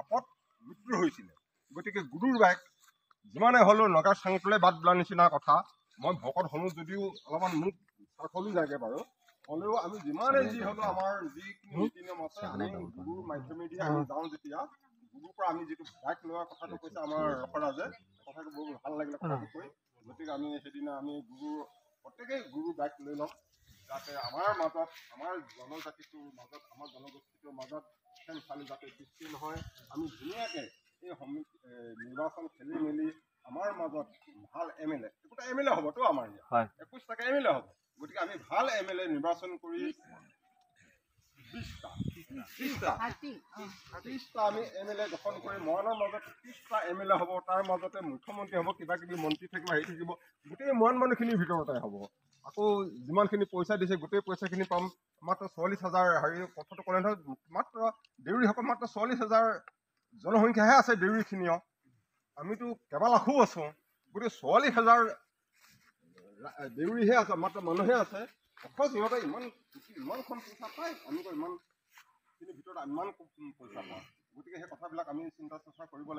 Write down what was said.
ভাপত মৃত্যু হৈছিলে। গতিকে গুৰুৰ বাইক যিমানে হ'লেও নগা চাংতলে বাদ বোলা নিচিনা কথা। মই ভকত হ'লো যদিও অলপমান মোক চলি যায়গৈ বাৰু, হ'লেও আমি যিমানে যি হ'লেও আমাৰ যিখিনি নীতি নিয়ম আছে আমি গুৰুৰ মাধ্যমেদি আমি যাওঁ যেতিয়া, গুৰুৰ পৰা আমি যিটো বাইক লোৱাৰ কথাটো কৈছে আমাৰ ৰসৰাজে, কথাটো বহুত ভাল লাগিলে কথাটো কৈ। গতিকে আমি সেইদিনা আমি প্ৰত্যেকেই গুৰুৰ বাইক লৈ ল'ম, যাতে আমাৰ মাজত, আমাৰ জনজাতিটোৰ মাজত, আমাৰ জনগোষ্ঠীটোৰ মাজত খেল খালি যাতে সৃষ্টি নহয়। আমি ধুনীয়াকৈ এই নিৰ্বাচন খেলি মেলি আমাৰ মাজত ভাল MLA, একোটা MLA হ'বতো আমাৰ ইয়াত 21টাকে MLA হ'ব। গতিকে আমি ভাল MLA নিৰ্বাচন কৰি 30টা আমি MLA গঠন কৰি মৰাণৰ মাজত 30টা MLA হ'ব। তাৰ মাজতে মুখ্যমন্ত্ৰী হ'ব, কিবা কিবি মন্ত্ৰী থাকিব, হেৰি থাকিব, গোটেই মৰাণ মানুহখিনিৰ ভিতৰতে হ'ব। আকৌ যিমানখিনি পইচা দিছে গোটেই পইচাখিনি পাম। মাত্ৰ 44,000 হেৰি কথাটো ক'লে নহয়, মাত্ৰ দেউৰীসকল মাত্ৰ 44,000 জনসংখ্যাহে আছে দেউৰীখিনিও। আমিতো কেইবা লাখো আছোঁ। গতিকে 44,000 দেউৰীহে আছে, মাত্ৰ মানুহে আছে। অথচ সিহঁতে ইমানখন পইচা পায়, আমিতো ইমানখিনিৰ ভিতৰত ইমান পইচা পাওঁ। গতিকে সেই কথাবিলাক আমি চিন্তা চৰ্চা কৰিব লাগিব।